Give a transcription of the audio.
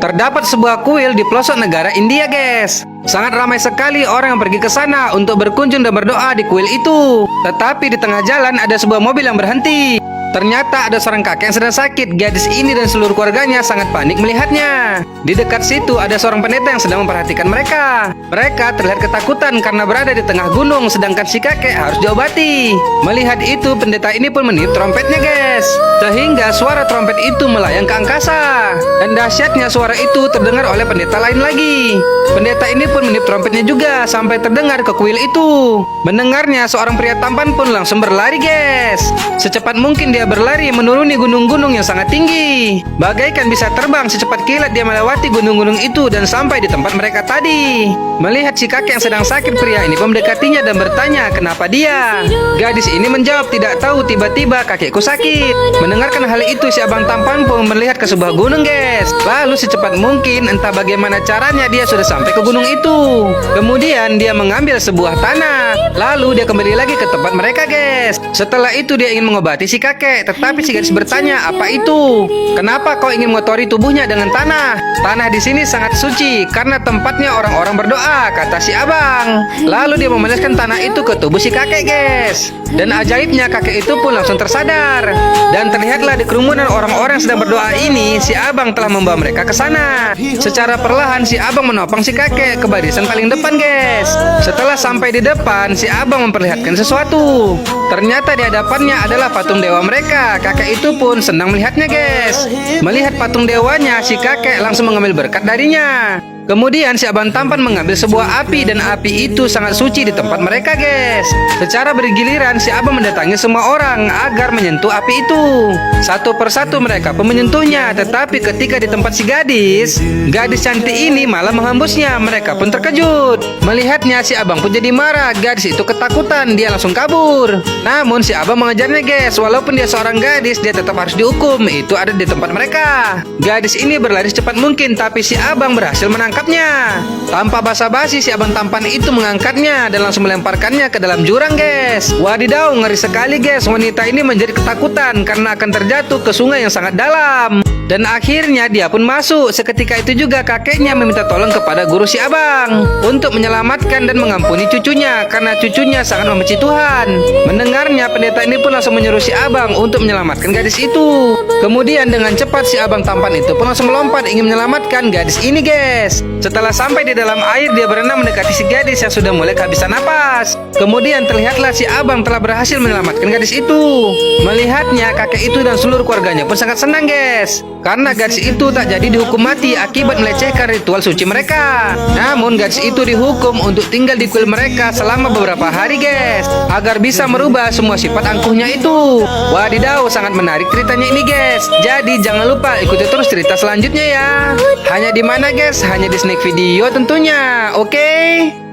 Terdapat sebuah kuil di pelosok negara India, guys. Sangat ramai sekali orang yang pergi ke sana untuk berkunjung dan berdoa di kuil itu. Tetapi di tengah jalan ada sebuah mobil yang berhenti. Ternyata ada seorang kakek yang sedang sakit. Gadis ini dan seluruh keluarganya sangat panik melihatnya. Di dekat situ ada seorang pendeta yang sedang memperhatikan mereka. Mereka terlihat ketakutan karena berada di tengah gunung, sedangkan si kakek harus diobati. Melihat itu, pendeta ini pun meniup trompetnya, guys. Sehingga suara trompet itu melayang ke angkasa. Dan dahsyatnya suara itu terdengar oleh pendeta lain lagi. Pendeta ini pun meniup trompetnya juga sampai terdengar ke kuil itu. Mendengarnya, seorang pria tampan pun langsung berlari, guys. Secepat mungkin dia berlari menuruni gunung-gunung yang sangat tinggi. Bagaikan bisa terbang secepat kilat dia melewati gunung-gunung itu dan sampai di tempat mereka tadi. Melihat si kakek yang sedang sakit, pria ini pun mendekatinya dan bertanya kenapa dia. Gadis ini menjawab tidak tahu, tiba-tiba kakekku sakit. Mendengarkan hal itu, si abang tampan pun melihat ke sebuah gunung, guys. Lalu secepat mungkin entah bagaimana caranya dia sudah sampai ke gunung itu. Kemudian dia mengambil sebuah tanah. Lalu dia kembali lagi ke tempat mereka, guys. Setelah itu dia ingin mengobati si kakek, tetapi si gadis bertanya, "Apa itu? Kenapa kau ingin mengotori tubuhnya dengan tanah? Tanah di sini sangat suci karena tempatnya orang-orang berdoa," kata si abang. Lalu dia memeleskan tanah itu ke tubuh si kakek, guys. Dan ajaibnya kakek itu pun langsung tersadar. Dan terlihatlah di kerumunan orang-orang yang sedang berdoa ini, si abang telah membawa mereka ke sana. Secara perlahan si abang menopang si kakek ke barisan paling depan, guys. Setelah sampai di depan, si abang memperlihatkan sesuatu. Ternyata di hadapannya adalah patung dewa mereka. Kakek itu pun senang melihatnya, guys. Melihat patung dewanya, si kakek langsung mengambil berkat darinya. Kemudian si abang tampan mengambil sebuah api dan api itu sangat suci di tempat mereka, guys. Secara bergiliran si abang mendatangi semua orang agar menyentuh api itu. Satu persatu mereka pun menyentuhnya, tetapi ketika di tempat si gadis cantik ini malah menghembusnya. Mereka pun terkejut. Melihatnya si abang pun jadi marah. Gadis itu ketakutan, dia langsung kabur. Namun si abang mengejarnya, guys. Walaupun dia seorang gadis, dia tetap harus dihukum. Itu ada di tempat mereka. Gadis ini berlari secepat mungkin, tapi si abang berhasil menangkapnya. Tanpa basa-basi si abang tampan itu mengangkatnya dan langsung melemparkannya ke dalam jurang, guys. Wadidaw, ngeri sekali, guys. Wanita ini menjadi ketakutan karena akan terjatuh ke sungai yang sangat dalam. Dan akhirnya dia pun masuk. Seketika itu juga kakeknya meminta tolong kepada guru si abang untuk menyelamatkan dan mengampuni cucunya karena cucunya sangat membenci Tuhan. Mendengarnya, pendeta ini pun langsung menyuruh si abang untuk menyelamatkan gadis itu. Kemudian dengan cepat si abang tampan itu pun langsung melompat ingin menyelamatkan gadis ini, guys. Setelah sampai di dalam air, dia berenang mendekati si gadis yang sudah mulai kehabisan napas. Kemudian terlihatlah si abang telah berhasil menyelamatkan gadis itu. Melihatnya, kakek itu dan seluruh keluarganya pun sangat senang, guys. Karena gadis itu tak jadi dihukum mati akibat melecehkan ritual suci mereka. Namun gadis itu dihukum untuk tinggal di kuil mereka selama beberapa hari, guys, agar bisa merubah semua sifat angkuhnya itu. Wadidaw, sangat menarik ceritanya ini, guys. Jadi jangan lupa ikuti terus cerita selanjutnya ya. Hanya di mana, guys? Hanya di Snack Video tentunya. Oke?